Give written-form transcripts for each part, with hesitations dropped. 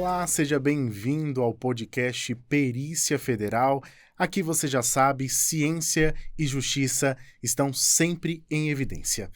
Olá, seja bem-vindo ao podcast Perícia Federal. Aqui você já sabe, ciência e justiça estão sempre em evidência.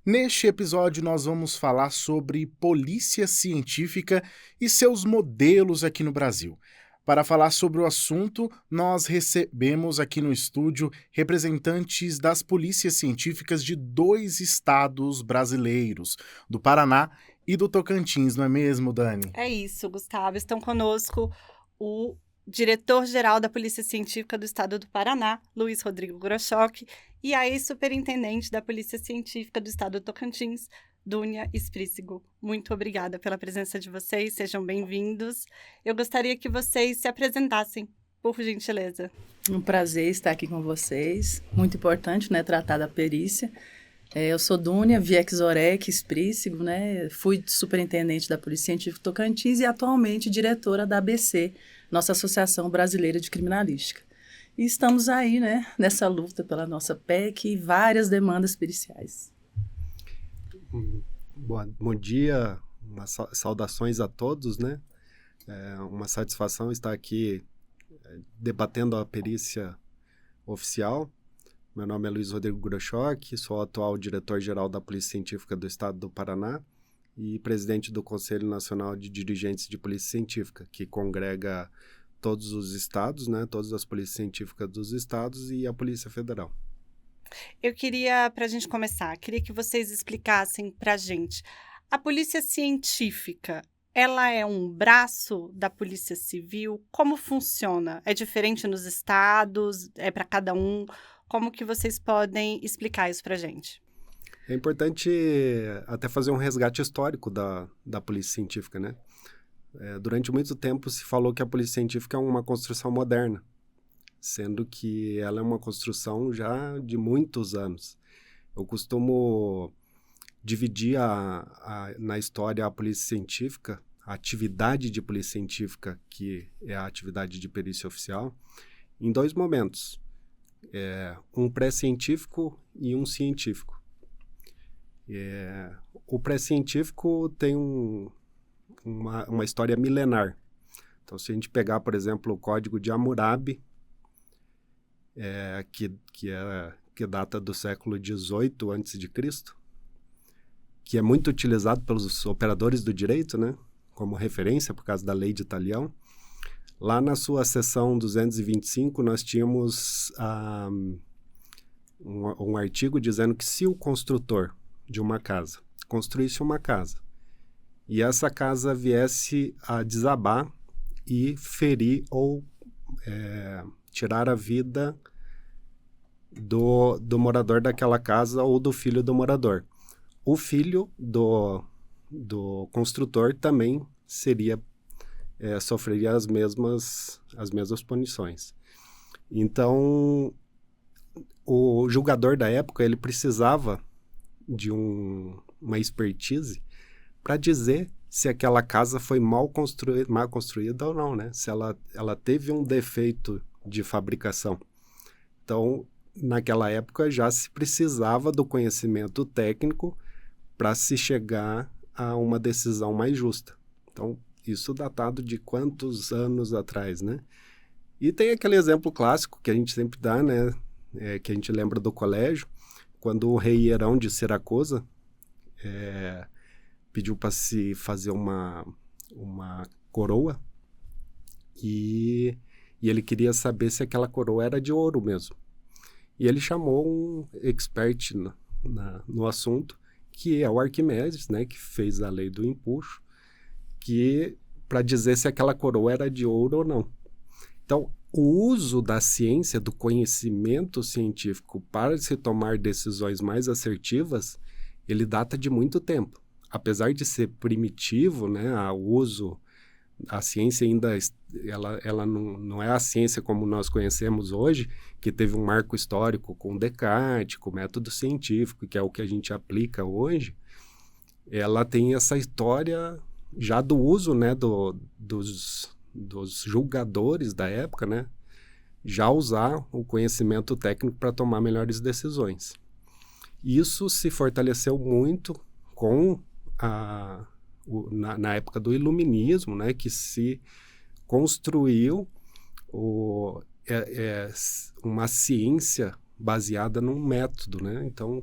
Neste episódio nós vamos falar sobre polícia científica e seus modelos aqui no Brasil. Para falar sobre o assunto, nós recebemos aqui no estúdio representantes das polícias científicas de 2 estados brasileiros, do Paraná e do Tocantins, não é mesmo, Dani? É isso, Gustavo. Estão conosco o diretor-geral da Polícia Científica do Estado do Paraná, Luiz Rodrigo Grochock, e a ex-superintendente da Polícia Científica do Estado do Tocantins, Dúnia Esprícigo. Muito obrigada pela presença de vocês, sejam bem-vindos. Eu gostaria que vocês se apresentassem, por gentileza. Um prazer estar aqui com vocês. Muito importante, né, tratar da perícia. Eu sou Dúnia Viexorek Esprícigo, né? Fui superintendente da Polícia Científica Tocantins e atualmente diretora da ABC, nossa Associação Brasileira de Criminalística. E estamos aí, né, nessa luta pela nossa PEC e várias demandas periciais. Bom dia, saudações a todos, né? É uma satisfação estar aqui debatendo a perícia oficial. Meu nome é Luiz Rodrigo Grochock, sou o atual diretor-geral da Polícia Científica do Estado do Paraná e presidente do Conselho Nacional de Dirigentes de Polícia Científica, que congrega todos os estados, né, todas as polícias científicas dos estados e a Polícia Federal. Eu queria, para a gente começar, queria que vocês explicassem para a gente. A Polícia Científica, ela é um braço da Polícia Civil? Como funciona? É diferente nos estados? É para cada um? Como que vocês podem explicar isso para a gente? É importante até fazer um resgate histórico da Polícia Científica, né? Durante muito tempo se falou que a Polícia Científica é uma construção moderna, sendo que ela é uma construção já de muitos anos. Eu costumo dividir na história a Polícia Científica, a atividade de Polícia Científica, que é a atividade de perícia oficial, em 2 momentos. Um pré-científico e um científico. O pré-científico tem uma história milenar. Então, se a gente pegar, por exemplo, o Código de Hammurabi, que data do século XVIII a.C., que é muito utilizado pelos operadores do direito, né, como referência por causa da lei de Talião. Lá na sua seção 225, nós tínhamos um artigo dizendo que se o construtor de uma casa construísse uma casa e essa casa viesse a desabar e ferir ou tirar a vida do morador daquela casa ou do filho do morador, o filho do construtor também sofreria as mesmas punições. Então, o julgador da época, ele precisava de uma expertise para dizer se aquela casa foi mal construída ou não, né? Se ela teve um defeito de fabricação. Então, naquela época já se precisava do conhecimento técnico para se chegar a uma decisão mais justa. Então, isso datado de quantos anos atrás, né? E tem aquele exemplo clássico que a gente sempre dá, né? Que a gente lembra do colégio, quando o rei Hierão de Siracusa pediu para se fazer uma coroa e ele queria saber se aquela coroa era de ouro mesmo. E ele chamou um expert no assunto, que é o Arquimedes, né? Que fez a lei do empuxo, para dizer se aquela coroa era de ouro ou não. Então, o uso da ciência, do conhecimento científico para se tomar decisões mais assertivas, ele data de muito tempo. Apesar de ser primitivo, né, a ciência ainda ela não é a ciência como nós conhecemos hoje, que teve um marco histórico com Descartes, com o método científico, que é o que a gente aplica hoje. Ela tem essa história já do uso, né, dos julgadores da época, né, já usar o conhecimento técnico para tomar melhores decisões. Isso se fortaleceu muito com na época do Iluminismo, né, que se construiu uma ciência baseada num método, né? Então,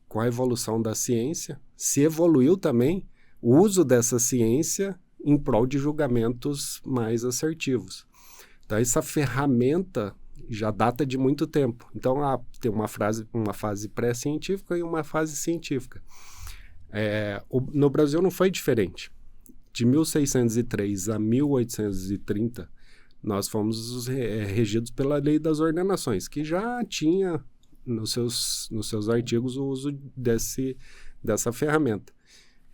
com a evolução da ciência, se evoluiu também o uso dessa ciência em prol de julgamentos mais assertivos. Então, essa ferramenta já data de muito tempo. Então, tem uma fase pré-científica e uma fase científica. No Brasil não foi diferente. De 1603 a 1830, nós fomos regidos pela Lei das Ordenações, que já tinha nos seus artigos o uso dessa ferramenta.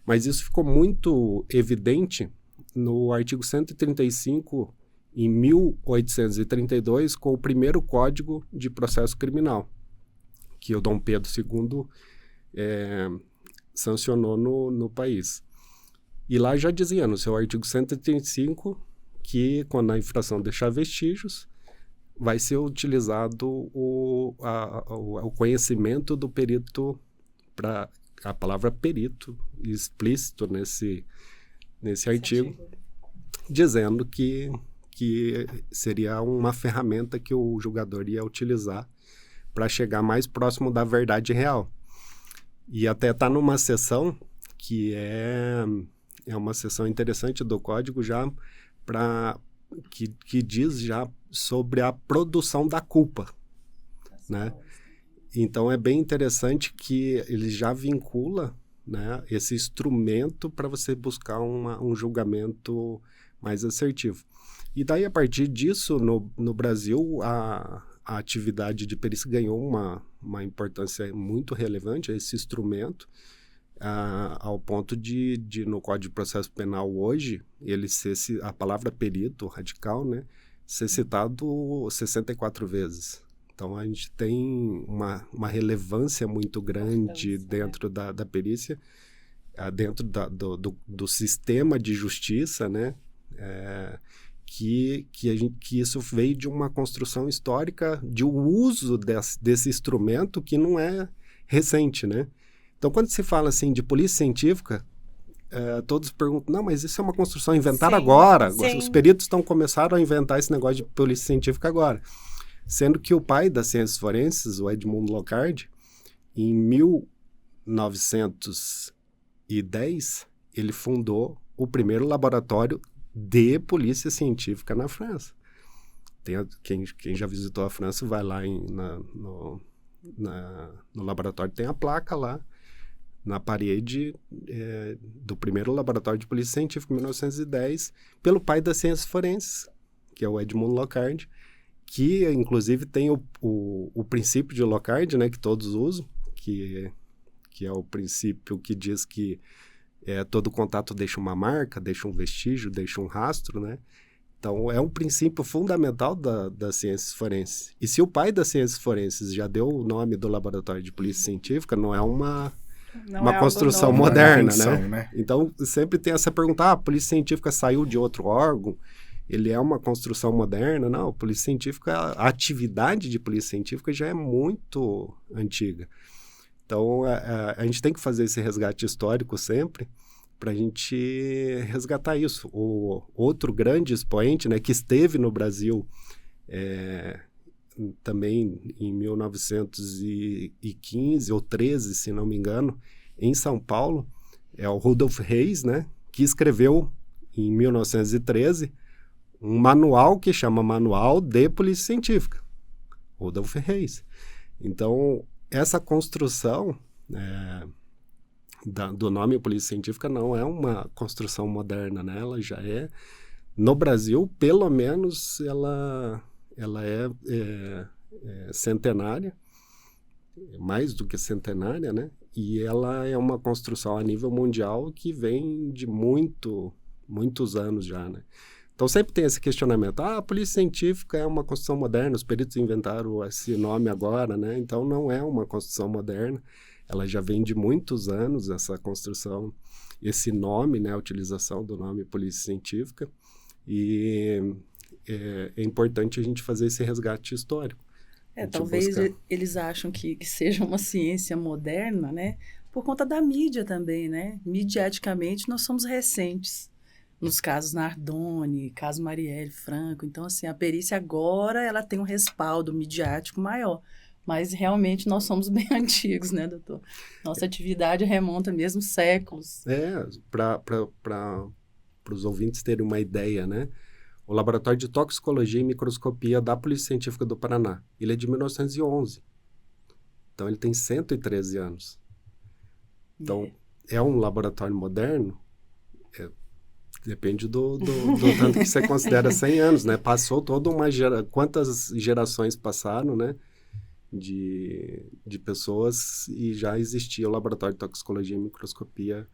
Mas isso ficou muito evidente no artigo 135, em 1832, com o primeiro Código de Processo Criminal, que o Dom Pedro II sancionou no país. E lá já dizia, no seu artigo 135, que quando a infração deixar vestígios, vai ser utilizado o conhecimento do perito, para a palavra perito explícito nesse artigo, dizendo que seria uma ferramenta que o julgador ia utilizar para chegar mais próximo da verdade real. E até está numa seção que é uma seção interessante do Código já que diz já sobre a produção da culpa, né? Então é bem interessante que ele já vincula, né, esse instrumento para você buscar um julgamento mais assertivo. E daí, a partir disso, no Brasil, a atividade de perícia ganhou uma importância muito relevante, esse instrumento, ao ponto de no Código de Processo Penal hoje, a palavra perito radical, né, ser citado 64 vezes. Então, a gente tem uma relevância muito grande dentro da perícia, dentro do sistema de justiça, né, que isso veio de uma construção histórica, de um uso desse instrumento que não é recente, né? Então, quando se fala assim de polícia científica, todos perguntam, não, mas isso é uma construção inventada agora. Sim. Os peritos começaram a inventar esse negócio de polícia científica agora. Sendo que o pai das ciências forenses, o Edmundo Locard, em 1910, ele fundou o primeiro laboratório de polícia científica na França. Quem já visitou a França vai lá no laboratório, tem a placa lá na parede do primeiro laboratório de polícia científica, em 1910, pelo pai das ciências forenses, que é o Edmundo Locard, que inclusive tem o princípio de Locard, né, que todos usam, que é o princípio que diz que todo contato deixa uma marca, deixa um vestígio, deixa um rastro, né? Então, é um princípio fundamental das ciências forenses. E se o pai das ciências forenses já deu o nome do laboratório de polícia científica, não é uma construção moderna, né? Então, sempre tem essa pergunta, a polícia científica saiu de outro órgão, ele é uma construção moderna? Não, a polícia científica, a atividade de polícia científica já é muito antiga. Então, a gente tem que fazer esse resgate histórico sempre para a gente resgatar isso. O outro grande expoente, né, que esteve no Brasil também em 1915 ou 13, se não me engano, em São Paulo, é o Rudolf Reis, né, que escreveu em 1913 um manual que chama Manual de Polícia Científica, Rudolf Reis. Então, essa construção do nome Polícia Científica não é uma construção moderna, né? Ela já é, no Brasil, pelo menos, ela é centenária, mais do que centenária, né? E ela é uma construção a nível mundial que vem de muitos anos já, né? Então, sempre tem esse questionamento. A polícia científica é uma construção moderna, os peritos inventaram esse nome agora, né? Então, não é uma construção moderna. Ela já vem de muitos anos, essa construção, esse nome, né? A utilização do nome polícia científica. E é importante a gente fazer esse resgate histórico Talvez busca. eles acham que seja uma ciência moderna, né? Por conta da mídia também, né? Midiaticamente, nós somos recentes. Nos casos Nardoni, caso Marielle Franco. Então, assim, a perícia agora, ela tem um respaldo midiático maior. Mas, realmente, nós somos bem antigos, né, doutor? Nossa atividade remonta mesmo séculos. Para os ouvintes terem uma ideia, né? O Laboratório de Toxicologia e Microscopia da Polícia Científica do Paraná, ele é de 1911. Então, ele tem 113 anos. Então, é um laboratório moderno? Depende do tanto que você considera 100 anos, né? Passou toda uma quantas gerações passaram, né? De pessoas e já existia o Laboratório de Toxicologia e Microscopia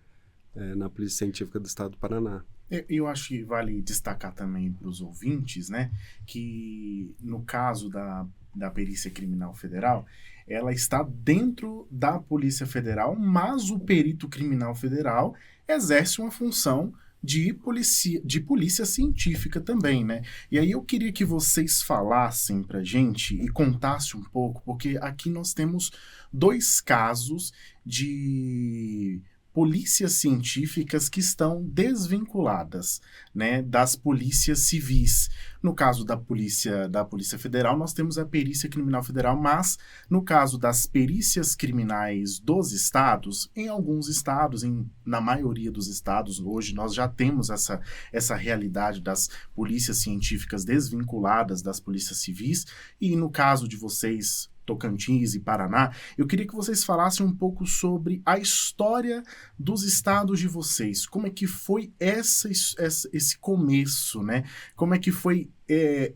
na Polícia Científica do Estado do Paraná. Eu acho que vale destacar também para os ouvintes, né, que no caso da Perícia Criminal Federal, ela está dentro da Polícia Federal, mas o perito criminal federal exerce uma função de polícia científica também, né? E aí eu queria que vocês falassem pra gente e contassem um pouco, porque aqui nós temos 2 casos de polícias científicas que estão desvinculadas, né, das polícias civis. No caso da Polícia Federal, nós temos a Perícia Criminal Federal, mas no caso das perícias criminais dos estados, em alguns estados, na maioria dos estados, hoje nós já temos essa realidade das polícias científicas desvinculadas das polícias civis, e no caso de vocês, Tocantins e Paraná, eu queria que vocês falassem um pouco sobre a história dos estados de vocês. Como é que foi esse começo, né? Como é que foi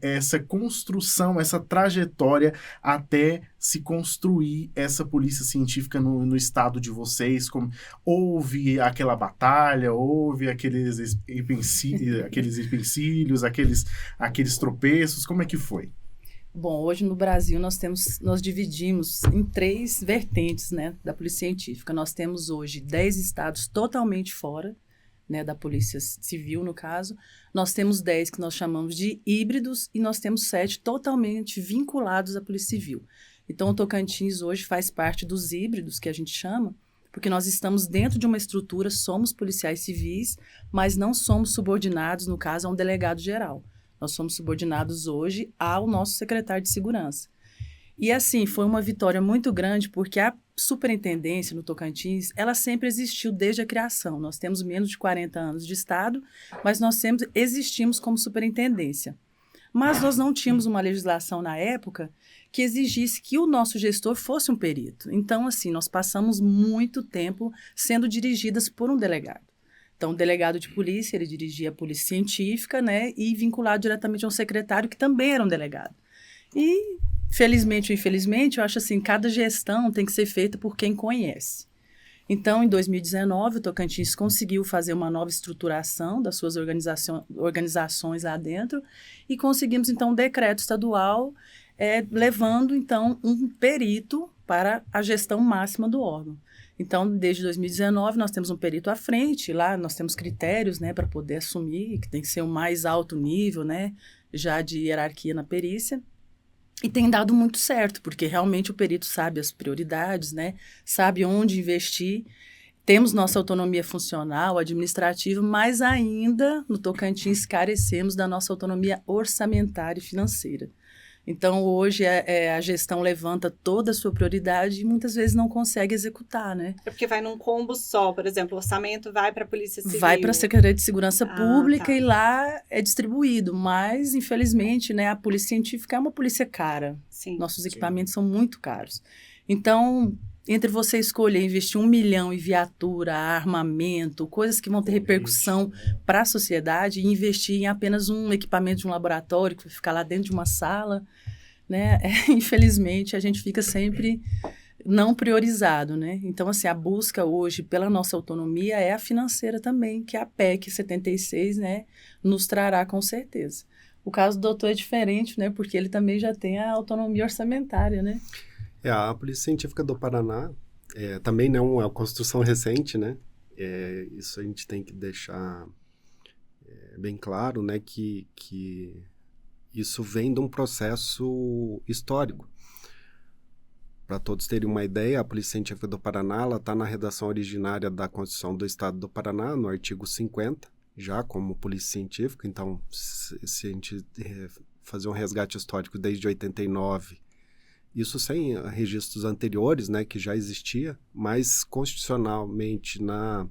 essa construção, essa trajetória até se construir essa polícia científica no estado de vocês? Houve aquela batalha, houve aqueles empecilhos, aqueles tropeços, como é que foi? Bom, hoje no Brasil nós dividimos em 3 vertentes, né, da polícia científica. Nós temos hoje 10 estados totalmente fora, né, da polícia civil, no caso. Nós temos 10 que nós chamamos de híbridos e nós temos 7 totalmente vinculados à polícia civil. Então, o Tocantins hoje faz parte dos híbridos, que a gente chama, porque nós estamos dentro de uma estrutura, somos policiais civis, mas não somos subordinados, no caso, a um delegado geral. Nós somos subordinados hoje ao nosso secretário de segurança. E assim, foi uma vitória muito grande, porque a superintendência no Tocantins, ela sempre existiu desde a criação. Nós temos menos de 40 anos de Estado, mas nós sempre existimos como superintendência. Mas nós não tínhamos uma legislação na época que exigisse que o nosso gestor fosse um perito. Então, assim, nós passamos muito tempo sendo dirigidas por um delegado. Então, o delegado de polícia, ele dirigia a polícia científica, né, e vinculado diretamente a um secretário que também era um delegado. E, felizmente ou infelizmente, eu acho assim, cada gestão tem que ser feita por quem conhece. Então, em 2019, o Tocantins conseguiu fazer uma nova estruturação das suas organizações lá dentro e conseguimos, então, um decreto estadual levando, então, um perito para a gestão máxima do órgão. Então, desde 2019, nós temos um perito à frente, lá nós temos critérios, né, para poder assumir, que tem que ser o mais alto nível, né, já de hierarquia na perícia, e tem dado muito certo, porque realmente o perito sabe as prioridades, né, sabe onde investir, temos nossa autonomia funcional, administrativa, mas ainda no Tocantins carecemos da nossa autonomia orçamentária e financeira. Então, hoje, a gestão levanta toda a sua prioridade e muitas vezes não consegue executar, né? É porque vai num combo só, por exemplo, o orçamento vai para a Polícia Civil. Vai para a Secretaria de Segurança Pública e lá é distribuído. Mas, infelizmente, né, a polícia científica é uma polícia cara. Sim. Nossos equipamentos são muito caros. Então, entre você escolher investir 1 milhão em viatura, armamento, coisas que vão ter repercussão para a sociedade, e investir em apenas um equipamento de um laboratório que vai ficar lá dentro de uma sala, né? Infelizmente, a gente fica sempre não priorizado, né? Então, assim, a busca hoje pela nossa autonomia é a financeira também, que a PEC 76, né, nos trará com certeza. O caso do doutor é diferente, né? Porque ele também já tem a autonomia orçamentária, né? A Polícia Científica do Paraná também não é uma construção recente, né? Isso a gente tem que deixar bem claro, né? Que isso vem de um processo histórico. Para todos terem uma ideia, a Polícia Científica do Paraná está na redação originária da Constituição do Estado do Paraná, no artigo 50, já como Polícia Científica. Então, se a gente fazer um resgate histórico desde 89, isso sem registros anteriores, né, que já existia, mas constitucionalmente na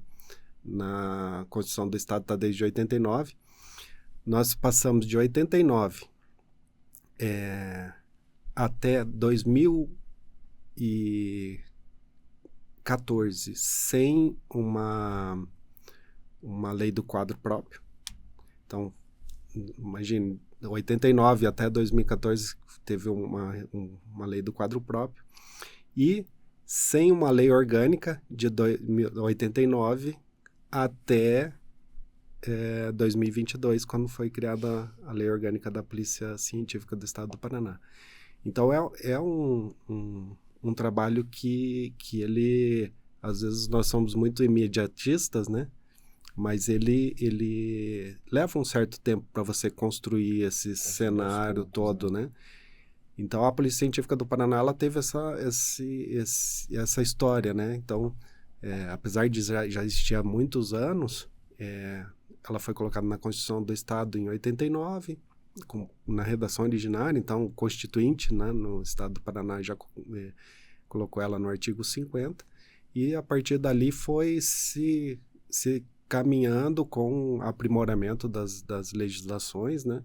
Constituição do Estado está desde 89. Nós passamos de 89 até 2014 sem uma lei do quadro próprio. Então, imagine, 89 até 2014 teve uma lei do quadro próprio, e sem uma lei orgânica de 89 até 2022, quando foi criada a Lei Orgânica da Polícia Científica do Estado do Paraná. Então, é um trabalho que ele, às vezes nós somos muito imediatistas, né? Mas ele leva um certo tempo para você construir esse cenário todo, né? Então, a Polícia Científica do Paraná, ela teve essa história, né? Então, apesar de já existir há muitos anos, ela foi colocada na Constituição do Estado em 89, na redação originária. Então, o Constituinte, né, no Estado do Paraná já colocou ela no artigo 50, e a partir dali foi se caminhando com aprimoramento das legislações, né,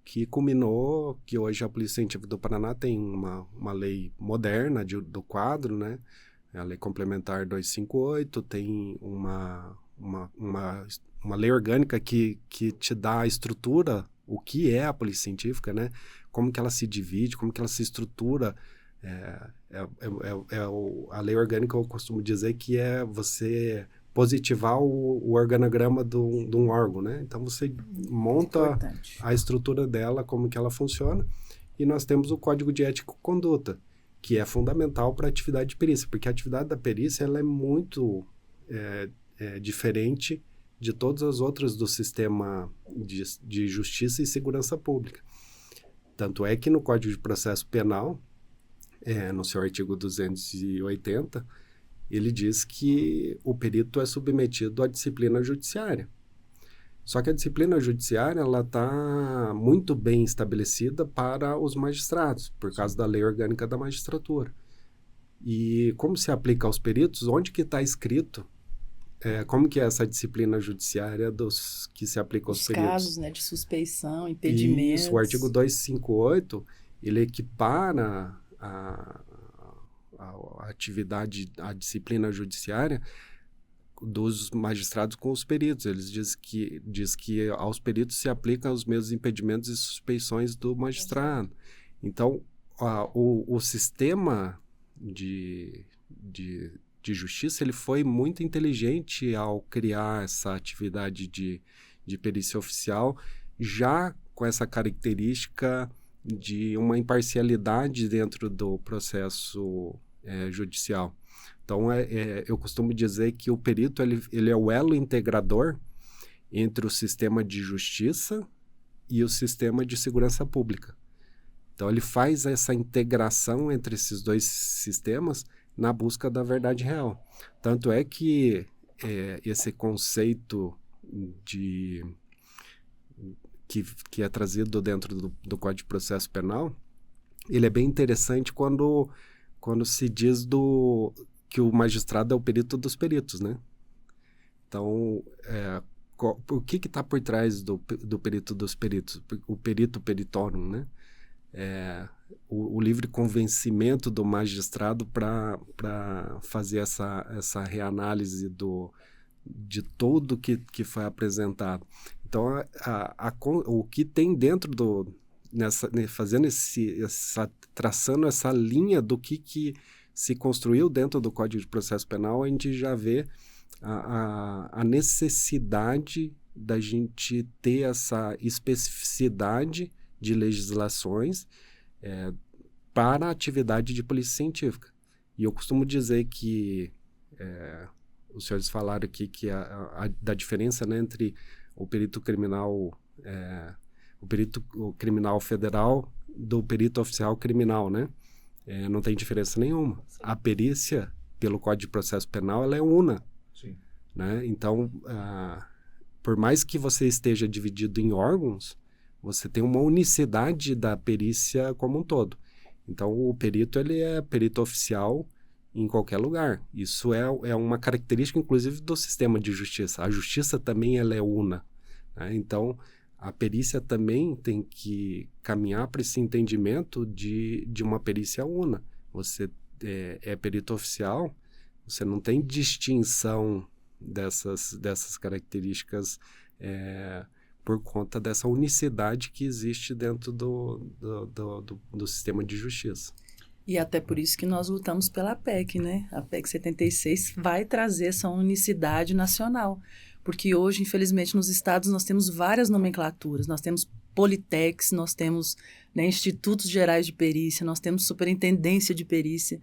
que culminou que hoje a Polícia Científica do Paraná tem uma lei moderna do quadro, né, a Lei Complementar 258, tem uma lei orgânica que te dá a estrutura, o que é a Polícia Científica, né? Como que ela se divide, como que ela se estrutura. A lei orgânica, eu costumo dizer que é você positivar o organograma de um órgão, né? Então, você monta a estrutura dela, como que ela funciona, e nós temos o Código de Ética e Conduta, que é fundamental para a atividade de perícia, porque a atividade da perícia ela é muito diferente de todas as outras do sistema de justiça e segurança pública. Tanto é que no Código de Processo Penal, no seu artigo 280, ele diz que o perito é submetido à disciplina judiciária. Só que a disciplina judiciária ela está muito bem estabelecida para os magistrados, por causa da Lei Orgânica da Magistratura. E como se aplica aos peritos, onde que está escrito como que é essa disciplina judiciária que se aplica aos peritos? Os casos, né, de suspeição, impedimentos. Isso, o artigo 258, ele equipara a atividade, a disciplina judiciária dos magistrados com os peritos. Eles diz que aos peritos se aplicam os mesmos impedimentos e suspeições do magistrado. Então, o sistema de justiça, ele foi muito inteligente ao criar essa atividade de perícia oficial, já com essa característica de uma imparcialidade dentro do processo judicial. Então, eu costumo dizer que o perito ele é o elo integrador entre o sistema de justiça e o sistema de segurança pública. Então, ele faz essa integração entre esses dois sistemas na busca da verdade real. Tanto é que esse conceito que é trazido dentro do Código de Processo Penal, ele é bem interessante quando se diz que o magistrado é o perito dos peritos, né? Então, o que está por trás do perito dos peritos? O perito peritorum, né? O livre convencimento do magistrado para fazer essa reanálise de tudo que foi apresentado. Então, o que tem dentro fazendo traçando essa linha do que se construiu dentro do Código de Processo Penal, a gente já vê a necessidade da gente ter essa especificidade de legislações para a atividade de polícia científica. E eu costumo dizer que os senhores falaram aqui que da diferença, né, entre o perito criminal criminal federal do perito oficial criminal, né? não tem diferença nenhuma. Sim. A perícia, pelo Código de Processo Penal, ela é una. Sim. Né? Então, por mais que você esteja dividido em órgãos, você tem uma unicidade da perícia como um todo. Então, o perito, ele é perito oficial em qualquer lugar. Isso é uma característica, inclusive, do sistema de justiça. A justiça também ela é una. Né? Então, a perícia também tem que caminhar para esse entendimento de uma perícia una. Você é perito oficial, você não tem distinção dessas características por conta dessa unicidade que existe dentro do sistema de justiça. E até por isso que nós lutamos pela PEC, né? A PEC 76 vai trazer essa unicidade nacional. Porque hoje, infelizmente, nos estados nós temos várias nomenclaturas. Nós temos Politecs, nós temos, né, Institutos Gerais de Perícia, nós temos Superintendência de Perícia.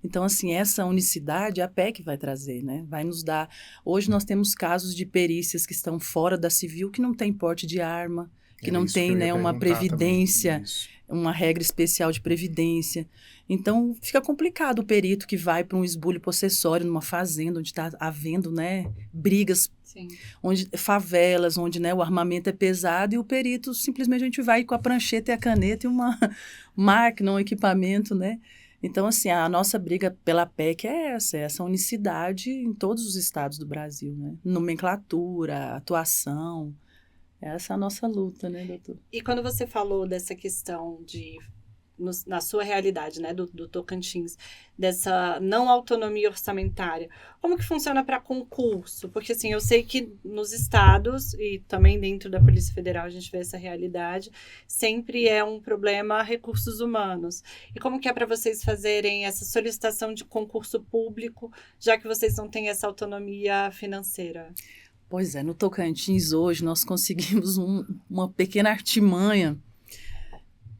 Então, assim, essa unicidade a PEC vai trazer, né? Vai nos dar... Hoje nós temos casos de perícias que estão fora da civil, que não tem porte de arma, que não tem, né, uma previdência, uma regra especial de previdência. Então, fica complicado o perito que vai para um esbulho possessório numa fazenda onde está havendo, né, brigas, favelas, onde, né, o armamento é pesado e o perito simplesmente a gente vai com a prancheta e a caneta e uma máquina, um equipamento, né? Então, assim, a nossa briga pela PEC é essa unicidade em todos os estados do Brasil, né? Nomenclatura, atuação, essa é a nossa luta, né, doutor? E quando você falou dessa questão na sua realidade, né, do Tocantins, dessa não autonomia orçamentária, como que funciona para concurso? Porque, assim, eu sei que nos estados e também dentro da Polícia Federal a gente vê essa realidade, sempre é um problema recursos humanos. E como que é para vocês fazerem essa solicitação de concurso público, já que vocês não têm essa autonomia financeira? Pois é, no Tocantins hoje nós conseguimos uma pequena artimanha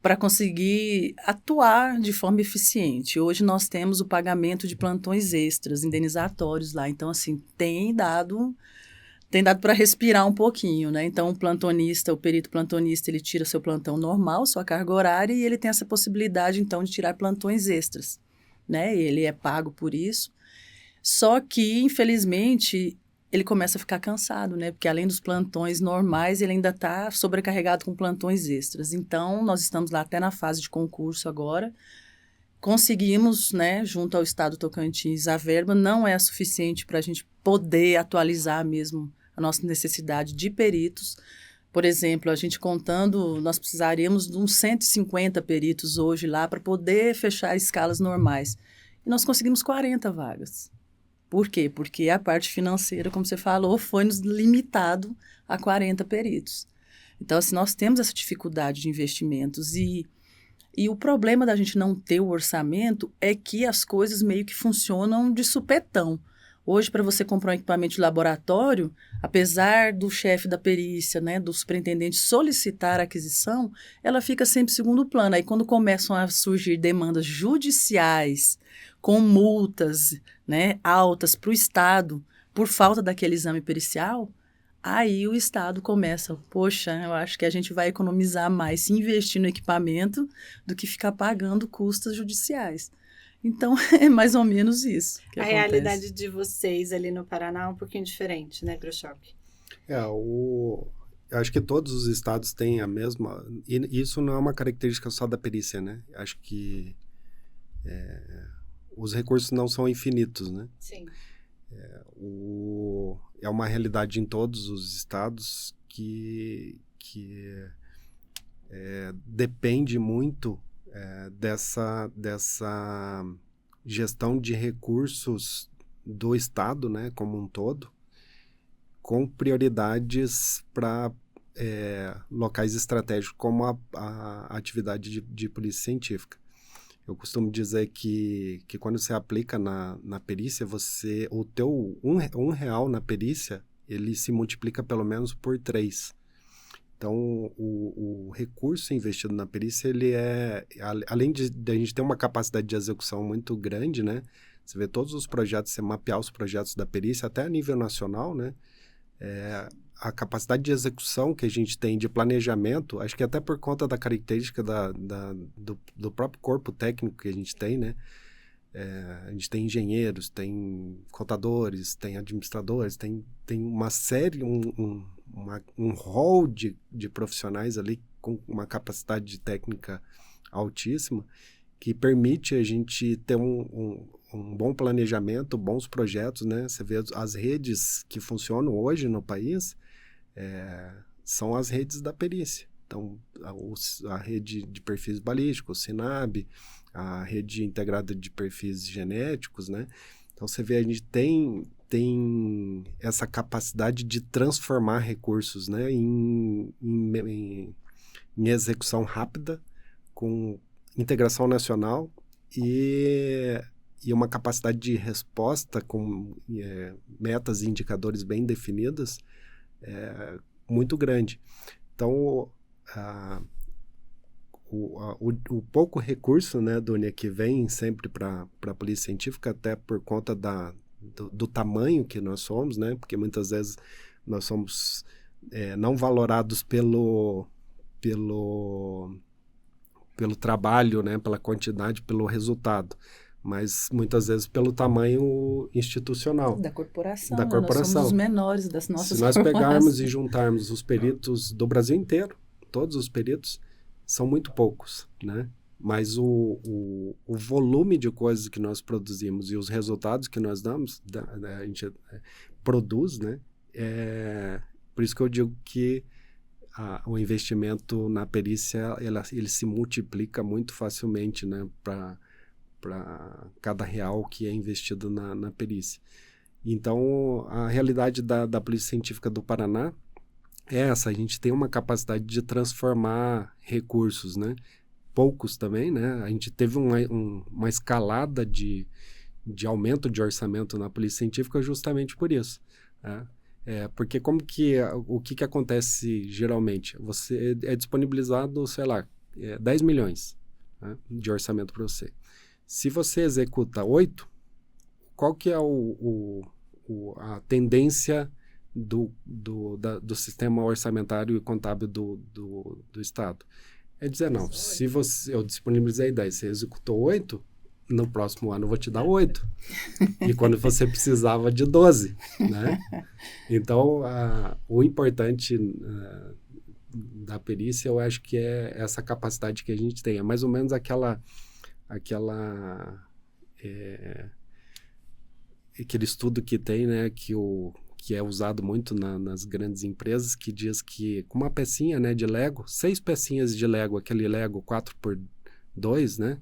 para conseguir atuar de forma eficiente. Hoje nós temos o pagamento de plantões extras, indenizatórios lá. Então, assim, tem dado para respirar um pouquinho, né? Então, o perito plantonista, ele tira seu plantão normal, sua carga horária, e ele tem essa possibilidade, então, de tirar plantões extras, né? Ele é pago por isso. Só que, infelizmente, ele começa a ficar cansado, né? Porque além dos plantões normais, ele ainda está sobrecarregado com plantões extras. Então, nós estamos lá até na fase de concurso agora. Conseguimos, né, junto ao Estado Tocantins, a verba não é suficiente para a gente poder atualizar mesmo a nossa necessidade de peritos. Por exemplo, a gente contando, nós precisaríamos de uns 150 peritos hoje lá para poder fechar escalas normais. E nós conseguimos 40 vagas. Por quê? Porque a parte financeira, como você falou, foi nos limitado a 40 peritos. Então, assim, nós temos essa dificuldade de investimentos e o problema da gente não ter o orçamento é que as coisas meio que funcionam de supetão. Hoje, para você comprar um equipamento de laboratório, apesar do chefe da perícia, né, do superintendente solicitar a aquisição, ela fica sempre em segundo plano. Aí, quando começam a surgir demandas judiciais com multas, né, altas para o Estado por falta daquele exame pericial, aí o Estado começa, poxa, eu acho que a gente vai economizar mais se investir no equipamento do que ficar pagando custas judiciais. Então, é mais ou menos isso que acontece. Realidade de vocês ali no Paraná é um pouquinho diferente, né, Grochock? Eu acho que todos os estados têm a mesma... E isso não é uma característica só da perícia, né? Acho que os recursos não são infinitos, né? Sim. É uma realidade em todos os estados que depende muito dessa gestão de recursos do Estado, né, como um todo, com prioridades para locais estratégicos, como a atividade de polícia científica. Eu costumo dizer que quando você aplica na perícia, o teu R$1 na perícia, ele se multiplica pelo menos por 3. Então, o recurso investido na perícia, ele além de a gente ter uma capacidade de execução muito grande, né? Você vê todos os projetos, você mapear os projetos da perícia, até a nível nacional, né? a capacidade de execução que a gente tem de planejamento, acho que até por conta da característica do próprio corpo técnico que a gente tem, né? A gente tem engenheiros, tem contadores, tem administradores, tem uma série, um rol de profissionais ali com uma capacidade técnica altíssima que permite a gente ter um bom planejamento, bons projetos, né? Você vê as redes que funcionam hoje no país, são as redes da perícia. Então, a rede de perfis balísticos, o SINAB, a rede integrada de perfis genéticos, né? Então, você vê, a gente tem essa capacidade de transformar recursos, né? em execução rápida, com integração nacional e uma capacidade de resposta com metas e indicadores bem definidas muito grande. Então, o pouco recurso, né, Dunia, que vem sempre para a polícia científica, até por conta do tamanho que nós somos, né, porque muitas vezes nós somos não valorados pelo trabalho, né, pela quantidade, pelo resultado, mas muitas vezes pelo tamanho institucional. Da corporação. Nós somos os menores das nossas Se nós pegarmos e juntarmos os peritos do Brasil inteiro, todos os peritos, são muito poucos, né? Mas o volume de coisas que nós produzimos e os resultados que nós damos, a gente produz, né? Por isso que eu digo que o investimento na perícia, ele se multiplica muito facilmente, né? Para cada real que é investido na perícia. Então, a realidade da Polícia Científica do Paraná é essa: a gente tem uma capacidade de transformar recursos, né? Poucos também, né? A gente teve uma escalada de aumento de orçamento na Polícia Científica justamente por isso, né? Porque o que acontece geralmente? Você é disponibilizado, sei lá, 10 milhões, né, de orçamento para você. Se você executa 8, qual que é a tendência do sistema orçamentário e contábil do Estado? É dizer, não, se eu disponibilizei 10, você executou 8, no próximo ano eu vou te dar 8. E quando você precisava de 12, né? Então, o importante da perícia, eu acho que é essa capacidade que a gente tem. É mais ou menos aquele estudo que tem, né, que é usado muito nas grandes empresas, que diz que com uma pecinha, né, de Lego, 6 pecinhas de Lego, aquele Lego 4x2, né,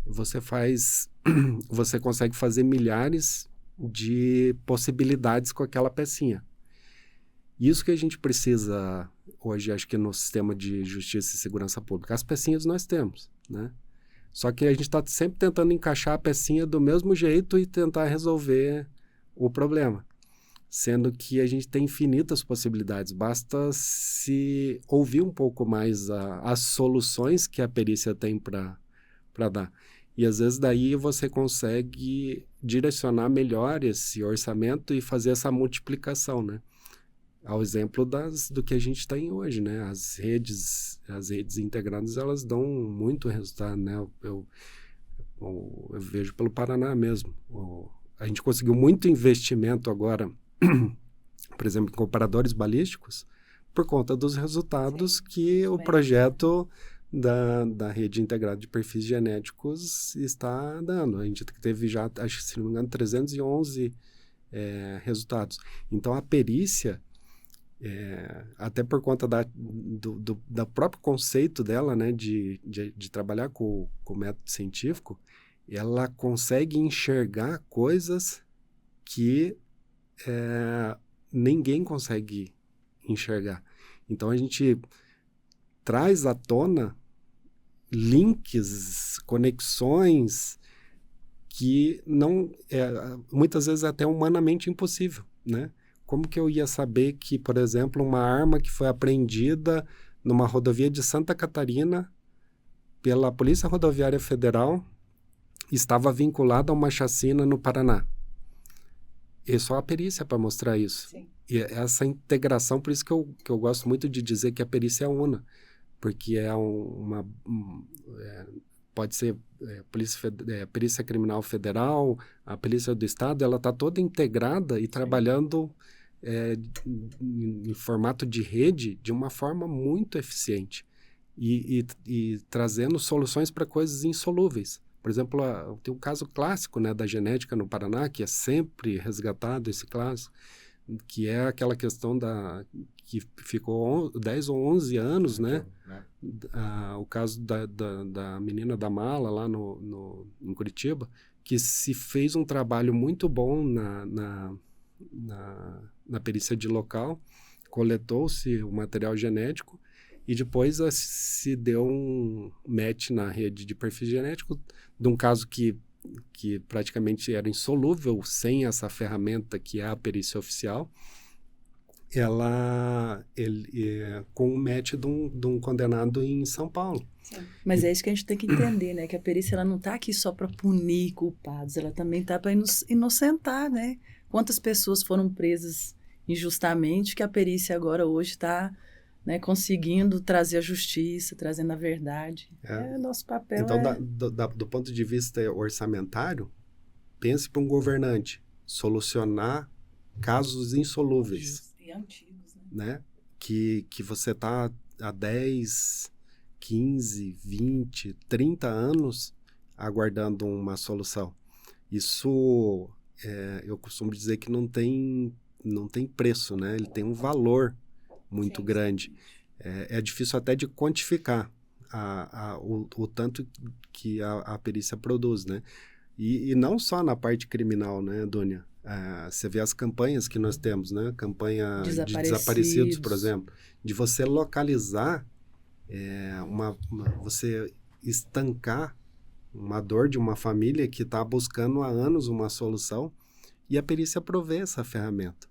você consegue fazer milhares de possibilidades com aquela pecinha. Isso que a gente precisa hoje, acho que no sistema de justiça e segurança pública. As pecinhas nós temos, né? Só que a gente está sempre tentando encaixar a pecinha do mesmo jeito e tentar resolver o problema. Sendo que a gente tem infinitas possibilidades. Basta se ouvir um pouco mais as soluções que a perícia tem para dar. E às vezes daí você consegue direcionar melhor esse orçamento e fazer essa multiplicação, né? Ao exemplo do que a gente tem hoje, né? As redes integradas, elas dão muito resultado, né? Eu vejo pelo Paraná mesmo. A gente conseguiu muito investimento agora, por exemplo, em comparadores balísticos, por conta dos resultados que o projeto da rede integrada de perfis genéticos está dando. A gente teve já, acho que se não me engano, 311 resultados. Então, a perícia, até por conta do próprio conceito dela, né, de trabalhar com o método científico, ela consegue enxergar coisas que ninguém consegue enxergar. Então, a gente traz à tona links, conexões que não muitas vezes é até humanamente impossível, né? Como que eu ia saber que, por exemplo, uma arma que foi apreendida numa rodovia de Santa Catarina pela Polícia Rodoviária Federal estava vinculada a uma chacina no Paraná? é só a perícia para mostrar isso. Sim. E essa integração, por isso que eu gosto muito de dizer que a perícia é una, porque pode ser perícia criminal federal, a perícia do estado, ela está toda integrada e trabalhando em formato de rede de uma forma muito eficiente e trazendo soluções para coisas insolúveis. Por exemplo, tem um caso clássico, né, da genética no Paraná, que é sempre resgatado esse caso, que é aquela questão que ficou 10 ou 11 anos, né? O caso da menina da mala lá em Curitiba, que se fez um trabalho muito bom na perícia de local, coletou-se o material genético e depois se deu um match na rede de perfil genético de um caso que praticamente era insolúvel sem essa ferramenta que é a perícia oficial, com o match de um condenado em São Paulo. Sim. Mas é isso que a gente tem que entender, né? Que a perícia ela não está aqui só para punir culpados, ela também está para inocentar, né? Quantas pessoas foram presas injustamente que a perícia agora hoje está, né, conseguindo trazer a justiça, trazendo a verdade. Nosso papel. Então, do ponto de vista orçamentário, pense para um governante solucionar casos insolúveis. E antigos, né? Que você está há 10, 15, 20, 30 anos aguardando uma solução. Isso, eu costumo dizer que não tem preço, né? Ele tem um valor muito grande. É difícil até de quantificar o tanto que a perícia produz, né? E não só na parte criminal, né, Dúnia? Você vê as campanhas que nós temos, né? Campanha de desaparecidos, por exemplo. De você localizar, você estancar uma dor de uma família que está buscando há anos uma solução e a perícia provê essa ferramenta.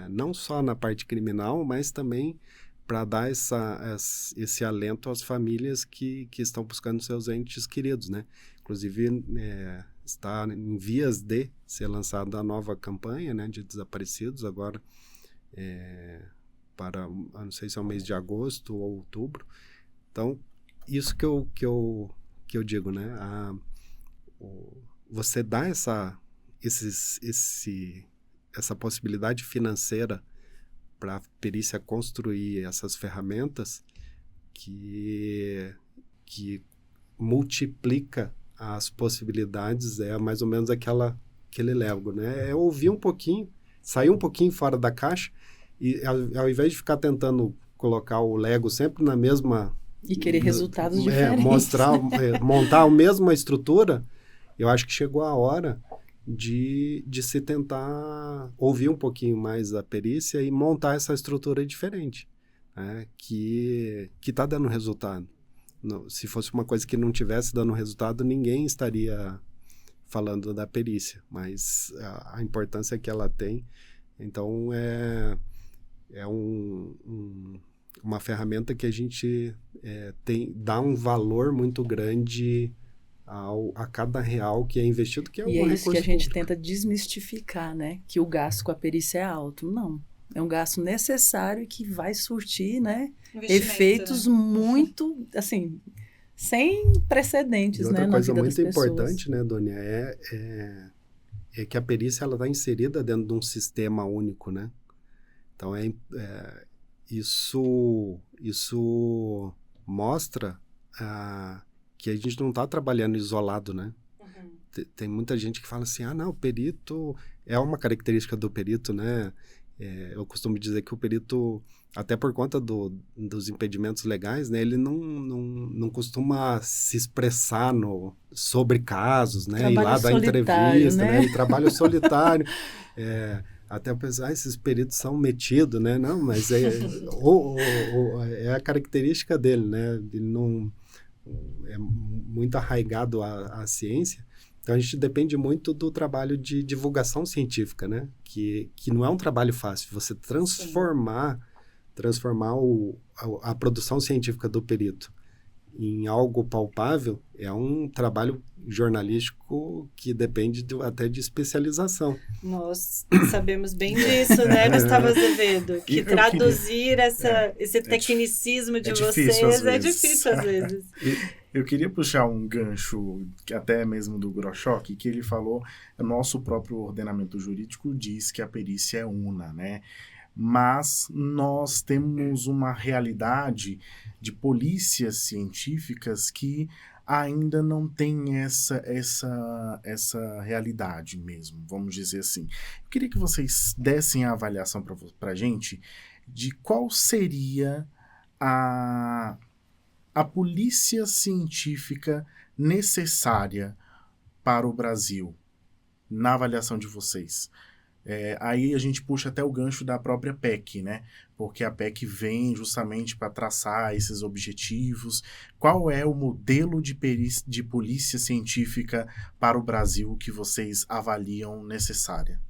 Não só na parte criminal, mas também para dar esse alento às famílias que estão buscando seus entes queridos, né? Inclusive, está em vias de ser lançada a nova campanha, né, de desaparecidos, agora para, não sei se é o mês de agosto ou outubro. Então, isso que eu digo, né? Você dá essa possibilidade financeira para a perícia construir essas ferramentas que multiplica as possibilidades, mais ou menos aquele Lego, né? É ouvir um pouquinho, sair um pouquinho fora da caixa e ao invés de ficar tentando colocar o Lego sempre na mesma... E querer resultados diferentes. Montar a mesma estrutura, eu acho que chegou a hora de se tentar ouvir um pouquinho mais a perícia e montar essa estrutura diferente, né? Que está dando resultado. Se fosse uma coisa que não tivesse dando resultado, ninguém estaria falando da perícia, mas a importância que ela tem, então uma ferramenta que a gente dá um valor muito grande a cada real que é investido, que é um recurso E é isso que a gente público. tenta desmistificar, né? Que o gasto com a perícia é alto. Não. É um gasto necessário que vai surtir, né? Efeitos, né, muito, assim, sem precedentes, né, na vida das pessoas. Outra coisa muito importante, né, Dônia, é que a perícia ela está inserida dentro de um sistema único, né? Então, isso mostra que a gente não está trabalhando isolado, né? Uhum. Tem muita gente que fala assim, não, o perito é uma característica do perito, né? Eu costumo dizer que o perito, até por conta dos impedimentos legais, né, ele não costuma se expressar sobre casos, né? Ir lá dar entrevista, né? Ele trabalha solitário. Até pensar, esses peritos são metidos, né? Não, mas é a característica dele, né? Ele não é muito arraigado à ciência. Então, a gente depende muito do trabalho de divulgação científica, né? Que não é um trabalho fácil. Você transformar a produção científica do perito em algo palpável, é um trabalho jornalístico que depende até de especialização. Nós sabemos bem disso, né, Gustavo Azevedo? Que traduzir esse tecnicismo de vocês é difícil às vezes. Eu queria puxar um gancho, até mesmo do Grochock, que ele falou, nosso próprio ordenamento jurídico diz que a perícia é una, né? Mas nós temos uma realidade de polícias científicas que ainda não tem essa realidade mesmo, vamos dizer assim. Eu queria que vocês dessem a avaliação para a gente de qual seria a polícia científica necessária para o Brasil, na avaliação de vocês. Aí a gente puxa até o gancho da própria PEC, né? Porque a PEC vem justamente para traçar esses objetivos. Qual é o modelo de polícia científica para o Brasil que vocês avaliam necessária?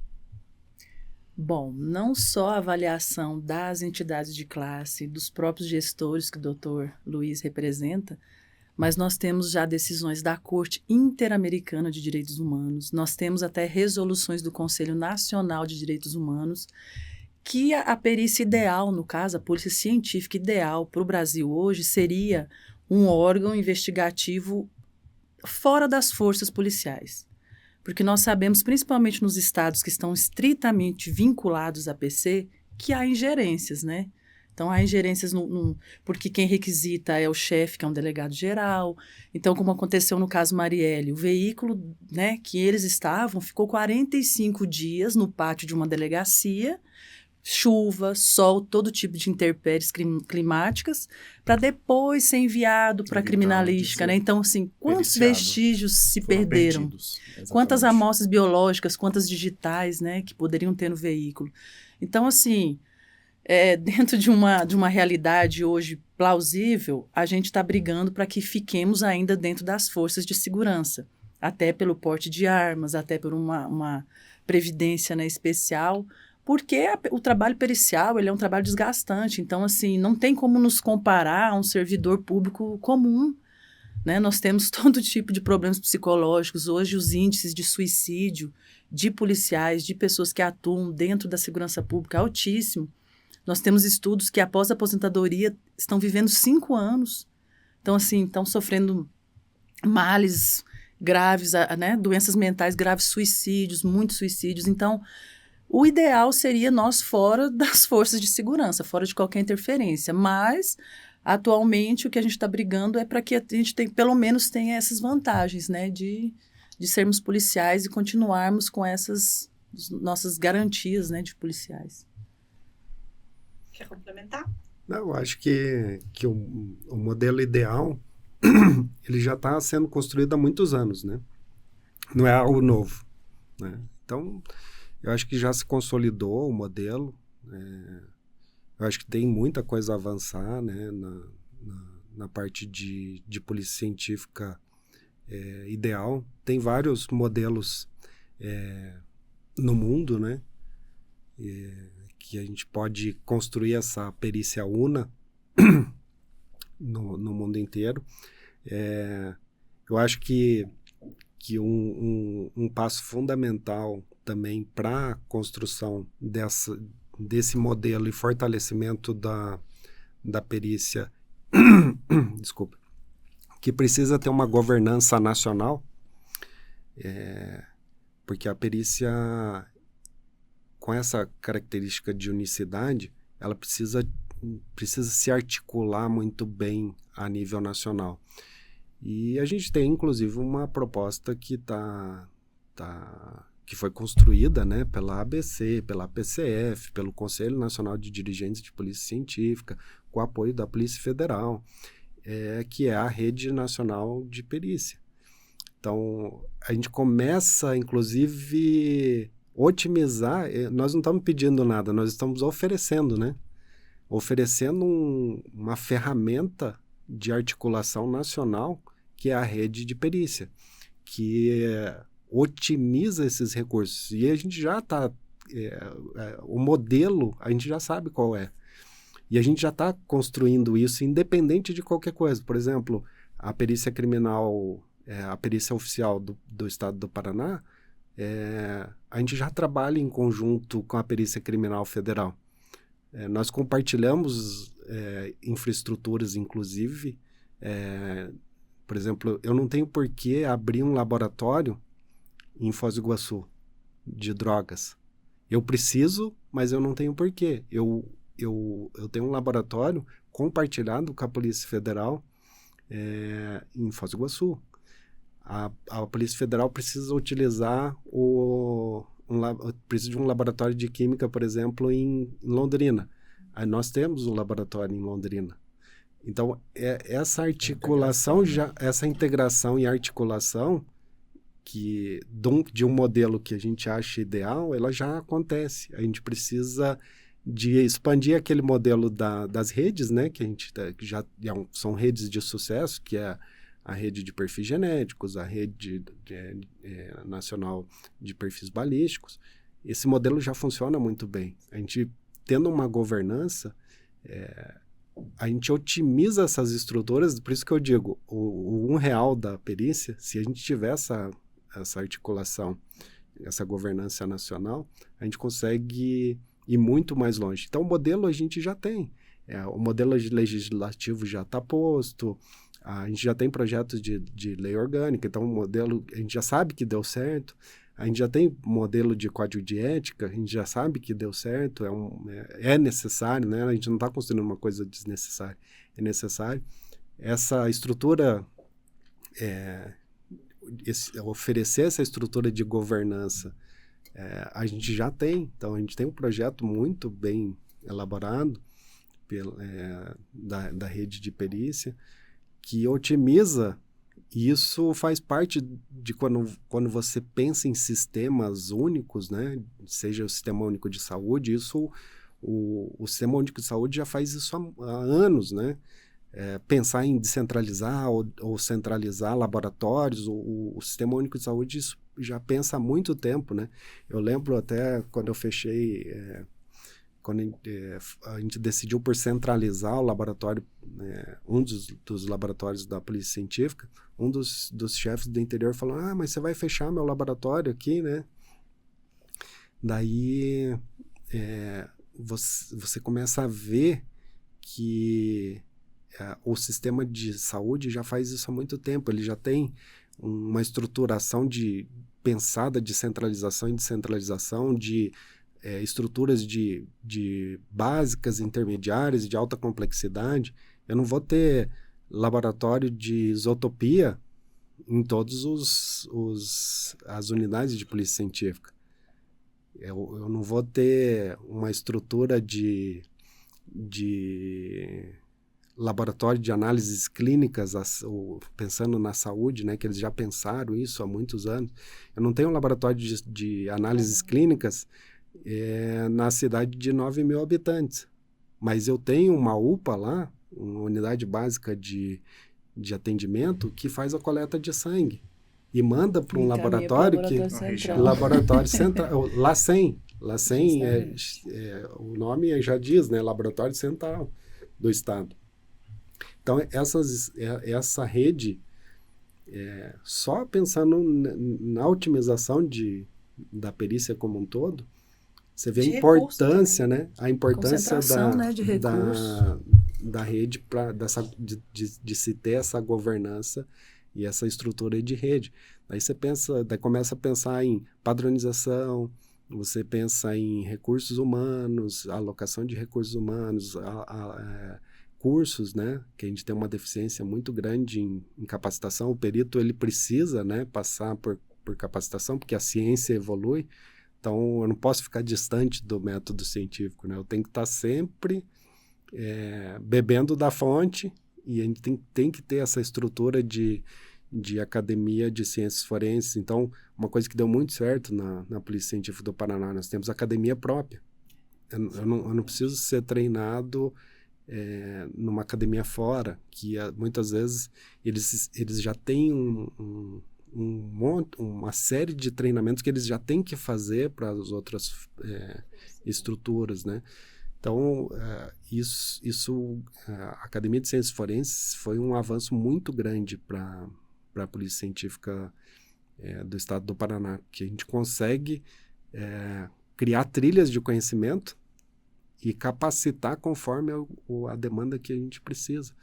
Bom, não só a avaliação das entidades de classe, dos próprios gestores que o Dr. Luiz representa, mas nós temos já decisões da Corte Interamericana de Direitos Humanos, nós temos até resoluções do Conselho Nacional de Direitos Humanos, que a perícia ideal, no caso, a polícia científica ideal para o Brasil hoje seria um órgão investigativo fora das forças policiais. Porque nós sabemos, principalmente nos estados que estão estritamente vinculados à PC, que há ingerências, né? Então, há ingerências porque quem requisita é o chefe, que é um delegado geral. Então, como aconteceu no caso Marielle, o veículo, né, que eles estavam ficou 45 dias no pátio de uma delegacia, chuva, sol, todo tipo de intempéries climáticas, para depois ser enviado para a criminalística, né? Então, assim, quantos vestígios se perderam? Quantas amostras biológicas, quantas digitais, né, que poderiam ter no veículo? Então, assim, dentro de uma realidade hoje plausível, a gente está brigando para que fiquemos ainda dentro das forças de segurança, até pelo porte de armas, até por uma previdência, né, especial, porque o trabalho pericial ele é um trabalho desgastante. Então, assim, não tem como nos comparar a um servidor público comum, né? Nós temos todo tipo de problemas psicológicos. Hoje, os índices de suicídio de policiais, de pessoas que atuam dentro da segurança pública, é altíssimo. Nós temos estudos que, após a aposentadoria, estão vivendo 5 anos. Então, assim, estão sofrendo males graves, né? Doenças mentais graves, suicídios, muitos suicídios. Então, o ideal seria nós fora das forças de segurança, fora de qualquer interferência. Mas, atualmente, o que a gente está brigando é para que a gente pelo menos tenha essas vantagens, né? De sermos policiais e continuarmos com essas nossas garantias, né, de policiais. Quer complementar? Não, eu acho que o modelo ideal ele já está sendo construído há muitos anos, né? Não é algo novo, né? Então, eu acho que já se consolidou o modelo. Eu acho que tem muita coisa a avançar, né, na parte de polícia científica ideal. Tem vários modelos no mundo, né, que a gente pode construir essa perícia una no mundo inteiro. Eu acho que um passo fundamental também para a construção desse modelo e fortalecimento da perícia, desculpa, que precisa ter uma governança nacional, porque a perícia, com essa característica de unicidade, ela precisa se articular muito bem a nível nacional. E a gente tem, inclusive, uma proposta que que foi construída, né, pela ABC, pela PCF, pelo Conselho Nacional de Dirigentes de Polícia Científica, com o apoio da Polícia Federal, que é a Rede Nacional de Perícia. Então, a gente começa, inclusive, otimizar. Nós não estamos pedindo nada, nós estamos oferecendo, né? Oferecendo uma ferramenta de articulação nacional, que é a rede de perícia, que otimiza esses recursos. E a gente já está... o modelo, a gente já sabe qual é. E a gente já está construindo isso independente de qualquer coisa. Por exemplo, a perícia criminal, a perícia oficial do Estado do Paraná, a gente já trabalha em conjunto com a Perícia Criminal Federal. Nós compartilhamos infraestruturas, inclusive. Por exemplo, eu não tenho por que abrir um laboratório em Foz do Iguaçu de drogas. Eu preciso, mas eu não tenho por quê. Eu tenho um laboratório compartilhado com a Polícia Federal em Foz do Iguaçu. A Polícia Federal precisa utilizar precisa de um laboratório de química, por exemplo, em Londrina. Aí nós temos um laboratório em Londrina. Então, essa articulação, essa integração e articulação de um modelo que a gente acha ideal, ela já acontece. A gente precisa de expandir aquele modelo das redes, né, que a gente são redes de sucesso, que é a rede de perfis genéticos, a rede nacional de perfis balísticos. Esse modelo já funciona muito bem. A gente, tendo uma governança, a gente otimiza essas estruturas, por isso que eu digo, o R$1 da perícia, se a gente tiver essa articulação, essa governança nacional, a gente consegue ir muito mais longe. Então, o modelo a gente já tem. O modelo legislativo já está posto, a gente já tem projetos de lei orgânica, então o modelo a gente já sabe que deu certo, a gente já tem modelo de código de ética, a gente já sabe que deu certo, é necessário, né? A gente não está construindo uma coisa desnecessária, é necessário. Essa estrutura, oferecer essa estrutura de governança, a gente já tem. Então, a gente tem um projeto muito bem elaborado da rede de perícia, que otimiza. E isso faz parte de quando você pensa em sistemas únicos, né? Seja o Sistema Único de Saúde, o Sistema Único de Saúde já faz isso há anos, né? Pensar em descentralizar ou centralizar laboratórios, o Sistema Único de Saúde isso já pensa há muito tempo, né? Eu lembro até quando eu fechei, quando a gente decidiu por centralizar o laboratório, um dos laboratórios da Polícia Científica, um dos chefes do interior falou, mas você vai fechar meu laboratório aqui, né? Daí você começa a ver que o sistema de saúde já faz isso há muito tempo, ele já tem uma estruturação pensada de centralização e descentralização, de estruturas de básicas, intermediárias, de alta complexidade. Eu não vou ter laboratório de isotopia em todas as unidades de polícia científica. Eu não vou ter uma estrutura de laboratório de análises clínicas, pensando na saúde, né, que eles já pensaram isso há muitos anos. Eu não tenho um laboratório de análises clínicas na cidade de 9 mil habitantes, mas eu tenho uma UPA lá, uma unidade básica de atendimento, que faz a coleta de sangue e manda para um laboratório laboratório central, LACEN, o nome já diz, né, Laboratório Central do Estado. Então, essa rede, só pensando na otimização da perícia como um todo, você vê a importância, né? A importância da rede de se ter essa governança e essa estrutura de rede. Daí você começa a pensar em padronização, você pensa em recursos humanos, alocação de recursos humanos, cursos, né? Que a gente tem uma deficiência muito grande em capacitação. O perito ele precisa, né, passar por capacitação, porque a ciência evolui. Então, eu não posso ficar distante do método científico, né? Eu tenho que estar sempre bebendo da fonte, e a gente tem que ter essa estrutura de academia de ciências forenses. Então, uma coisa que deu muito certo na Polícia Científica do Paraná, nós temos academia própria. Eu não preciso ser treinado numa academia fora, que muitas vezes eles já têm uma série de treinamentos que eles já têm que fazer para as outras estruturas, né? Então, a Academia de Ciências Forenses foi um avanço muito grande para a Polícia Científica do Estado do Paraná, que a gente consegue criar trilhas de conhecimento e capacitar conforme a demanda que a gente precisa.